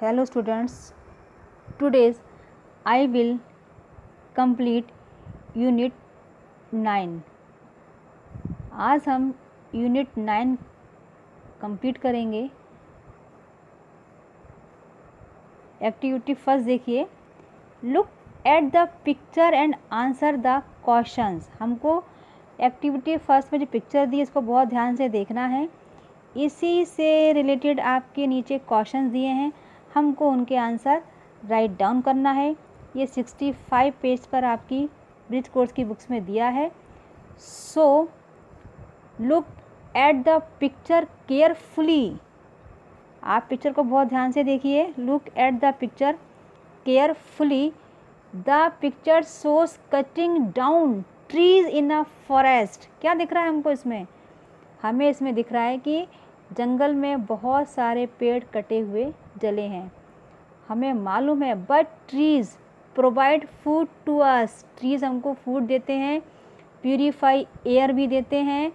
Hello students, today I will complete Unit 9. आज हम Unit 9 complete करेंगे। एक्टिविटी फर्स्ट देखिए, look at the picture and answer the questions. हमको activity first में जो पिक्चर दी है इसको बहुत ध्यान से देखना है। इसी से रिलेटेड आपके नीचे क्वेश्चंस दिए हैं, हमको उनके आंसर राइट डाउन करना है। ये 65 पेज पर आपकी ब्रिज कोर्स की बुक्स में दिया है। So look at the picture carefully. आप पिक्चर को बहुत ध्यान से देखिए। Look at the picture carefully. The picture shows cutting down trees in a forest. क्या दिख रहा है हमको इसमें? हमें इसमें दिख रहा है कि जंगल में बहुत सारे पेड़ कटे हुए जले हैं। हमें मालूम है but trees provide food to us. Trees हमको फूड देते हैं, प्यूरीफाई एयर भी देते हैं,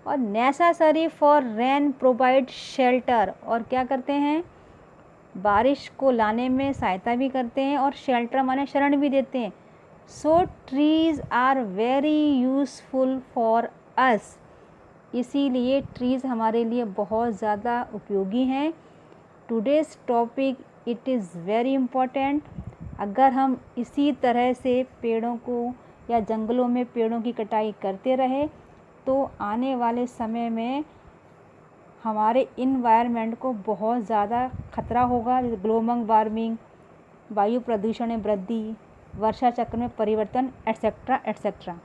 और necessary for rain provide shelter. और क्या करते हैं? बारिश को लाने में सहायता भी करते हैं, और शेल्टर माने शरण भी देते हैं। So trees are very useful for us. इसीलिए ट्रीज़ हमारे लिए बहुत ज़्यादा उपयोगी हैं। Today's topic it is very important. अगर हम इसी तरह से पेड़ों को या जंगलों में पेड़ों की कटाई करते रहे तो आने वाले समय में हमारे इन्वायरमेंट को बहुत ज़्यादा खतरा होगा। जैसे ग्लोबल वार्मिंग, वायु प्रदूषण में वृद्धि, वर्षा चक्र में परिवर्तन, एट्सेट्रा एट्सेट्रा।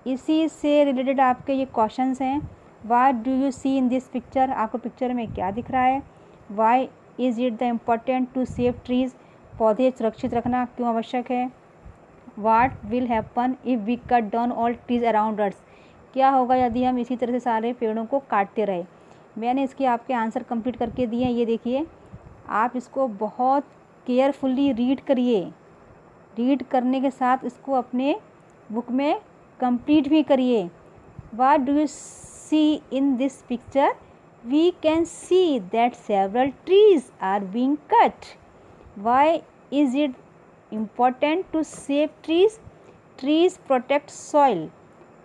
इसी से रिलेटेड आपके ये क्वेश्चंस हैं। What do you see in this picture? आपको पिक्चर में क्या दिख रहा है? Why is it the important to save trees? पौधे सुरक्षित रखना क्यों आवश्यक है? What will happen if we cut down all trees around us? क्या होगा यदि हम इसी तरह से सारे पेड़ों को काटते रहे? मैंने इसके आपके आंसर कंप्लीट करके दिए हैं। ये देखिए, आप इसको बहुत केयरफुली रीड करिए। रीड करने के साथ इसको अपने बुक में कंप्लीट भी करिए। What do you see in this picture? We can see that several trees are being cut. Why is it important to save trees? Trees protect soil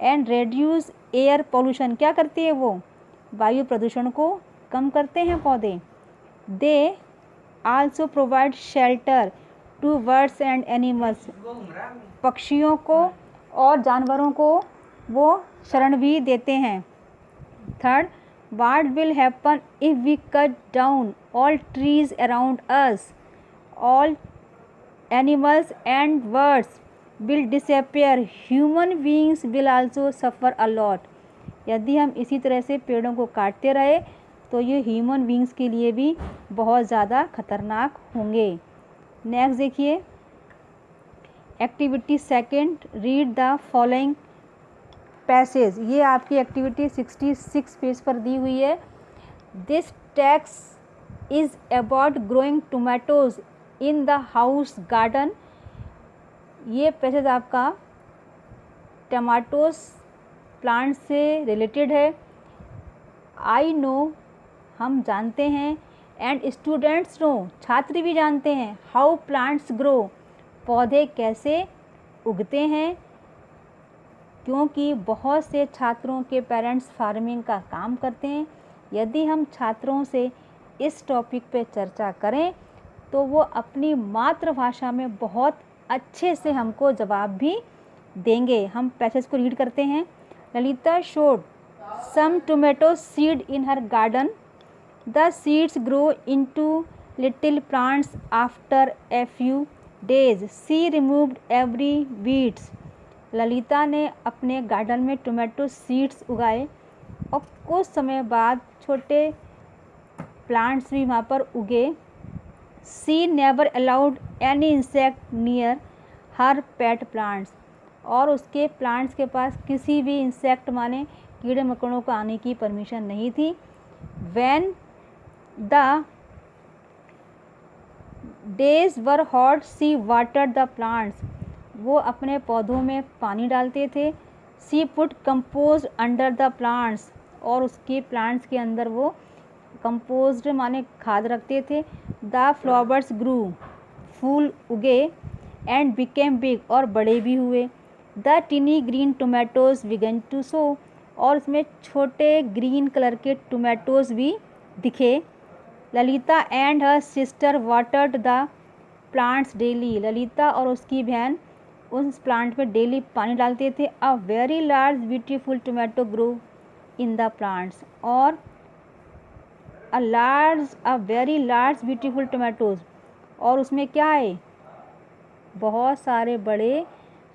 and reduce air pollution. क्या करते हैं वो? वायु प्रदूषण को कम करते हैं पौधे। They also provide shelter to birds and animals. पक्षियों को और जानवरों को वो शरण भी देते हैं। Third, what will happen if we cut down all trees around us? All animals and birds will disappear. Human beings will also suffer a lot. यदि हम इसी तरह से पेड़ों को काटते रहे तो ये ह्यूमन बींग्स के लिए भी बहुत ज़्यादा खतरनाक होंगे। नेक्स्ट देखिए, activity second, read the following passage. ये आपकी एक्टिविटी 66 पेज पर दी हुई है। This text is about growing tomatoes in the house garden. ये पैसेज आपका टमाटोज प्लांट से रिलेटेड है। आई नो, हम जानते हैं, एंड स्टूडेंट्स नो, छात्र भी जानते हैं, हाउ प्लांट्स ग्रो, पौधे कैसे उगते हैं, क्योंकि बहुत से छात्रों के पेरेंट्स फार्मिंग का काम करते हैं। यदि हम छात्रों से इस टॉपिक पे चर्चा करें तो वो अपनी मातृभाषा में बहुत अच्छे से हमको जवाब भी देंगे। हम पैसेज को रीड करते हैं। Lalita showed some tomato seed in her garden. The seeds grow into little plants after a few days. She removed every weeds. Lalita ने अपने गार्डन में टोमेटो सीड्स उगाए और कुछ समय बाद छोटे प्लांट्स भी वहाँ पर उगे। She never allowed any insect near her pet plants. और उसके प्लांट्स के पास किसी भी इंसेक्ट माने कीड़े मकोड़ों को आने की परमिशन नहीं थी। When the days were hot she watered the plants. वो अपने पौधों में पानी डालते थे। She put compost under the plants. और उसके प्लांट्स के अंदर वो कंपोज्ड माने खाद रखते थे। द फ्लावर्स ग्रू, फूल उगे, एंड बिकेम बिग, और बड़े भी हुए। The tiny green tomatoes began to show, और उसमें छोटे ग्रीन कलर के टोमेटोज भी दिखे। Lalita and her sister watered the plants daily, Lalita और उसकी बहन उस प्लांट में डेली पानी डालते थे। A very large beautiful tomato grow in the plants, और a very large beautiful tomatoes, और उसमें क्या है, बहुत सारे बड़े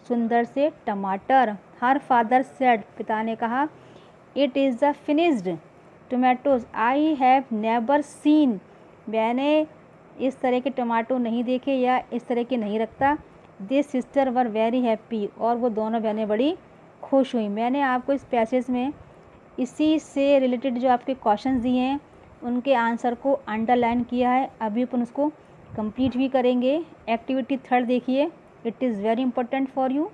सुंदर से टमाटर। हर फादर सेड, पिता ने कहा, it is the finished tomatoes I have never seen, मैंने इस तरह के टमाटो नहीं देखे या इस तरह के नहीं रखता। This sister were very happy, और वो दोनों बहनें बड़ी खुश हुई। मैंने आपको इस पैसेज में इसी से रिलेटेड जो आपके क्वेश्चंस दिए हैं उनके आंसर को अंडरलाइन किया है। अभी अपन उसको कंप्लीट भी करेंगे। एक्टिविटी 3 देखिए, it is very important for you.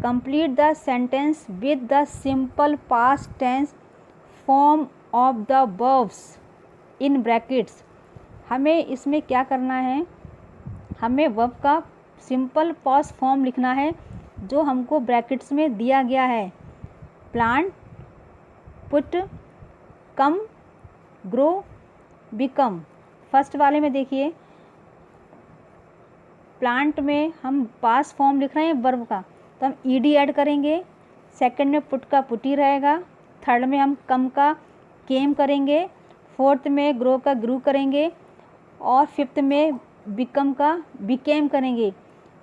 Complete the sentence with the simple past tense form of the verbs in brackets. हमें इसमें क्या करना है, हमें वर्ब का सिंपल पास्ट फॉर्म लिखना है जो हमको ब्रैकेट्स में दिया गया है। प्लांट, पुट, कम, ग्रो, बिकम। फर्स्ट वाले में देखिए, प्लांट में हम पास्ट फॉर्म लिख रहे हैं वर्ब का, तो हम ईडी ऐड करेंगे। सेकंड में पुट का पुट ही रहेगा। थर्ड में हम कम का केम करेंगे। फोर्थ में ग्रो का ग्रू करेंगे, और फिफ्थ में बिकम का बिकेम करेंगे।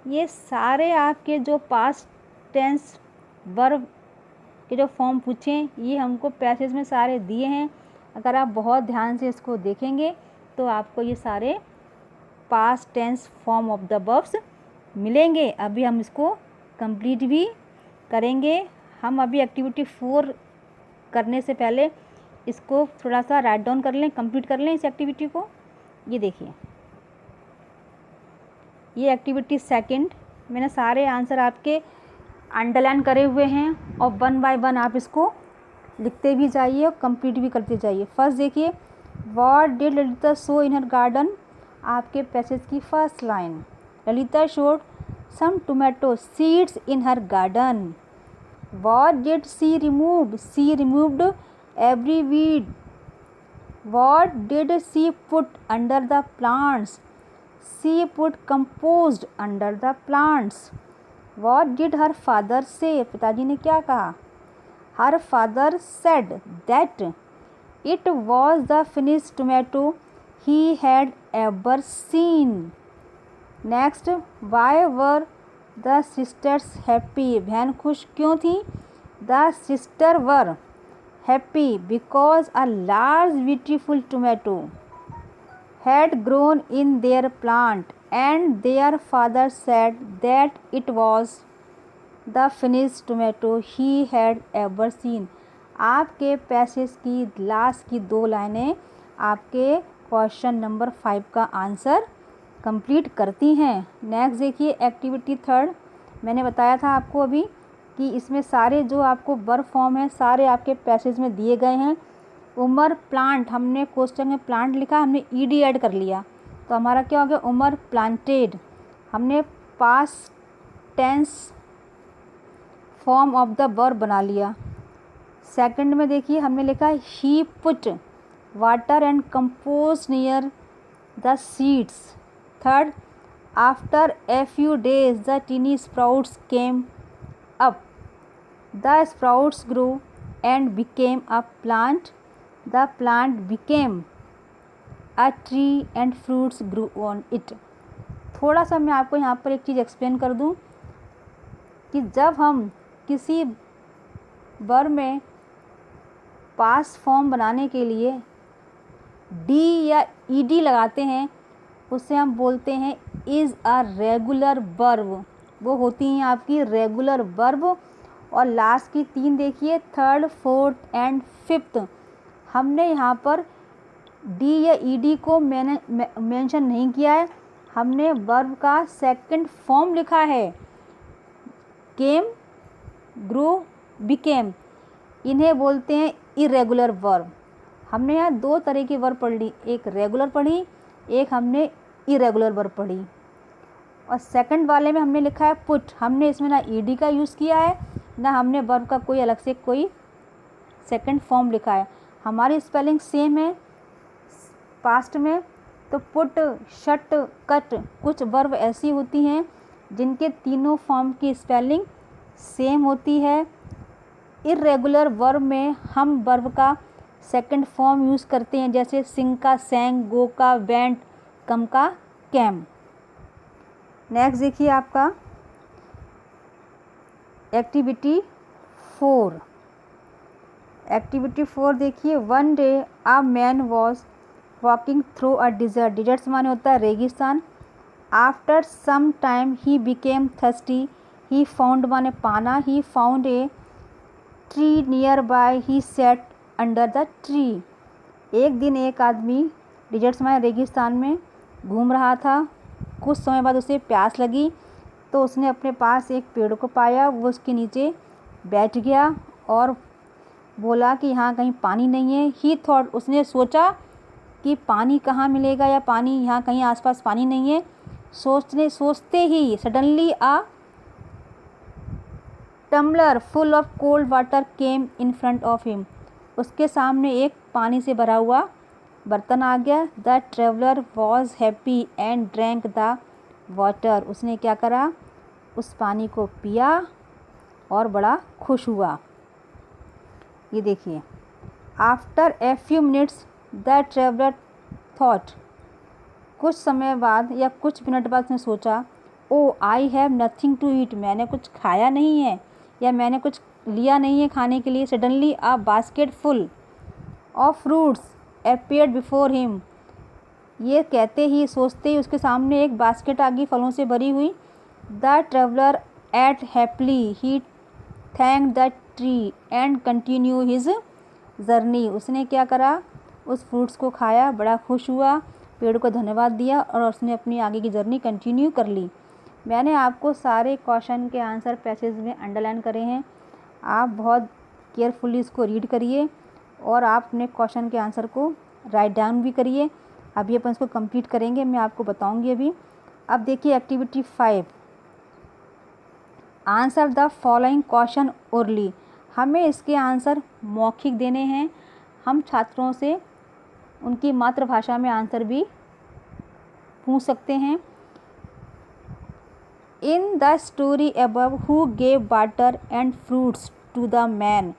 ये सारे आपके जो पास्ट टेंस वर्ब के जो फॉर्म पूछे, ये हमको पैसेज में सारे दिए हैं। अगर आप बहुत ध्यान से इसको देखेंगे तो आपको ये सारे past tense form of the verbs मिलेंगे। अभी हम इसको कंप्लीट भी करेंगे। हम अभी एक्टिविटी 4 करने से पहले इसको थोड़ा सा राइट डाउन कर लें, कंप्लीट कर लें इस एक्टिविटी को। ये देखिए, ये एक्टिविटी 2, मैंने सारे आंसर आपके अंडरलाइन करे हुए हैं, और 1 बाय 1 आप इसको लिखते भी जाइए और कंप्लीट भी करते जाइए। फर्स्ट देखिए, what did Lalita show in her garden. आपके पैसेज की first line, Lalita showed some tomato seeds in her garden. What did she remove, she removed every weed. What did she put under the plants, she put compost under the plants. What did her father say, पिताजी ने क्या कहा। Her father said that it was the finished tomato he had ever seen. Next, why were the sisters happy, बहन खुश क्यों थी। The sister were happy because a large beautiful tomato had grown in their plant and their father said that it was the finished tomato he had ever seen। आपके passage की last की 2 लाइनें आपके question number 5 का answer complete करती हैं। Next देखिए, activity 3, मैंने बताया था आपको अभी कि इसमें सारे जो आपको वर्ब फॉर्म है सारे आपके पैसेज में दिए गए हैं। उमर प्लांट, हमने क्वेश्चन में प्लांट लिखा, हमने ईडी ऐड कर लिया तो हमारा क्या हो गया, उमर प्लांटेड। हमने past tense form of the verb बना लिया। सेकंड में देखिए, हमने लिखा he put water and compost near the seeds. Third, after a few days the tiny sprouts came up, the sprouts grow and became a plant, the plant became a tree and fruits grew on it। थोड़ा सा मैं आपको यहाँ पर एक चीज़ explain कर दूँ कि जब हम किसी वर्ब में पास्ट फॉर्म बनाने के लिए डी या ईडी लगाते हैं उससे हम बोलते हैं इज़ अ रेगुलर वर्ब। वो होती हैं आपकी रेगुलर वर्ब। और लास्ट की 3 देखिए, थर्ड, फोर्थ एंड फिफ्थ, हमने यहाँ पर डी या ईडी को मैंने मेंशन नहीं किया है, हमने वर्ब का सेकंड फॉर्म लिखा है, केम, ग्रो, बिकेम। इन्हें बोलते हैं इरेगुलर वर्ब। हमने यहाँ 2 तरह की वर्ब पढ़ ली, एक रेगुलर पढ़ी एक हमने इरेगुलर वर्ब पढ़ी। और सेकंड वाले में हमने लिखा है पुट, हमने इसमें ना ईडी का यूज़ किया है ना हमने वर्ब का कोई अलग से कोई सेकंड फॉर्म लिखा है। हमारी स्पेलिंग सेम है पास्ट में। तो पुट, शट, कट, कुछ वर्ब ऐसी होती हैं जिनके तीनों फॉर्म की स्पेलिंग सेम होती है। इर्रेगुलर वर्ब में हम वर्ब का सेकंड फॉर्म यूज़ करते हैं, जैसे सिंग का सैंग, गो का वेंट, कम का कैम। नेक्स्ट देखिए आपका एक्टिविटी 4। एक्टिविटी 4 देखिए, one day a man was walking through a desert. Deserts माने होता है रेगिस्तान। After some time he became thirsty. He found माने पाना, he found a tree nearby, he sat under the tree. एक दिन एक आदमी डिज़र्ट्स माने रेगिस्तान में घूम रहा था। कुछ समय बाद उसे प्यास लगी तो उसने अपने पास एक पेड़ को पाया, वो उसके नीचे बैठ गया और बोला कि यहाँ कहीं पानी नहीं है। ही थॉट, उसने सोचा कि पानी कहाँ मिलेगा या पानी यहाँ कहीं आसपास पानी नहीं है। सोचते ही suddenly a tumbler full of cold water came in front of him. उसके सामने एक पानी से भरा हुआ बर्तन आ गया। The traveller was happy and drank the water. उसने क्या करा, उस पानी को पिया और बड़ा खुश हुआ। ये देखिए, after a few minutes the traveller thought. कुछ समय बाद या कुछ मिनट बाद उसने सोचा, oh I have nothing to eat. मैंने कुछ खाया नहीं है या मैंने कुछ लिया नहीं है खाने के लिए। Suddenly a basket full of fruits appeared before him. ये कहते ही सोचते ही उसके सामने एक बास्केट आ गई फलों से भरी हुई। The traveller ate happily, he thank the tree and continue his journey. उसने क्या करा, उस फ्रूट्स को खाया, बड़ा खुश हुआ, पेड़ को धन्यवाद दिया और उसने अपनी आगे की जर्नी कंटिन्यू कर ली। मैंने आपको सारे क्वेश्चन के आंसर पैसेज में अंडरलाइन करे हैं। आप बहुत केयरफुली इसको रीड करिए और आप अपने क्वेश्चन के आंसर को राइट डाउन भी करिए। अभी अपन इसको कंप्लीट करेंगे, मैं आपको बताऊंगी अभी। अब देखिए activity 5, answer the following question orally. हमें इसके आंसर मौखिक देने हैं। हम छात्रों से उनकी मातृभाषा में आंसर भी पूछ सकते हैं। In the story above who gave water and fruits to the man.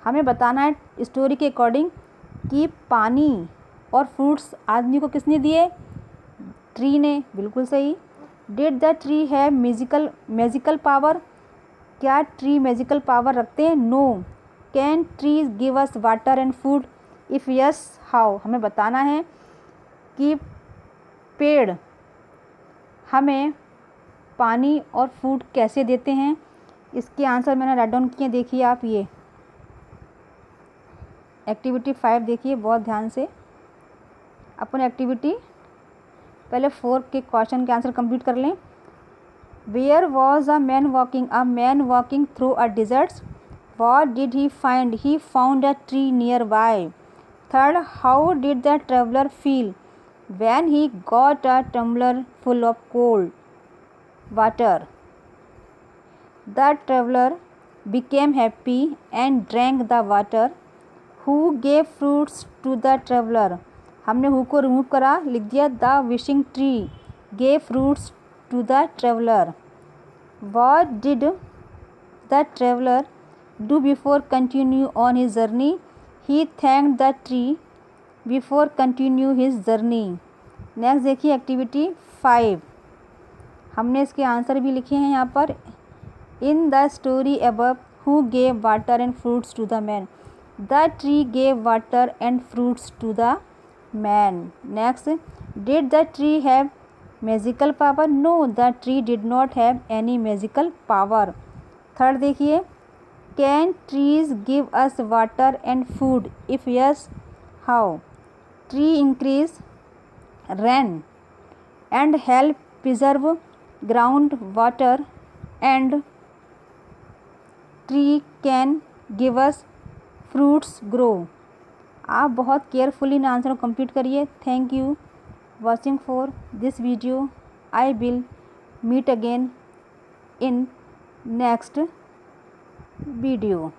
हमें बताना है स्टोरी के अकॉर्डिंग कि पानी और फ्रूट्स आदमी को किसने दिए, ट्री ने, बिल्कुल सही। Did the tree have magical power. क्या ट्री मैजिकल पावर रखते हैं, no. Can trees give us water and food, if yes how. हमें बताना है कि पेड़ हमें पानी और फूड कैसे देते हैं। इसके आंसर मैंने राइट डाउन किए, देखिए आप। ये एक्टिविटी 5 देखिए बहुत ध्यान से। अपन एक्टिविटी पहले 4 के क्वेश्चन के आंसर कंप्लीट कर लें। Where was a man walking through a deserts. What did he find, he found a tree nearby. Third, how did the traveller feel when he got a tumbler full of cold water. The traveler became happy and drank the water. Who gave fruits to the traveler? हमने who को remove करा, लिख दिया the wishing tree gave fruits to the traveler. What did the traveler do before continue on his journey? He thanked the tree before continue his journey. Next देखिए activity 5, हमने इसके answer भी लिखे हैं यहाँ पर। In the story above who gave water and fruits to the man. The tree gave water and fruits to the man. Next, did the tree have magical power, no the tree did not have any magical power. Third देखिए, can trees give us water and food, if yes how. Tree increase rain and help preserve ground water and tree can give us fruits grow. आप बहुत carefully in answer को complete करिए। Thank you. watching for this video. I will meet again in next video.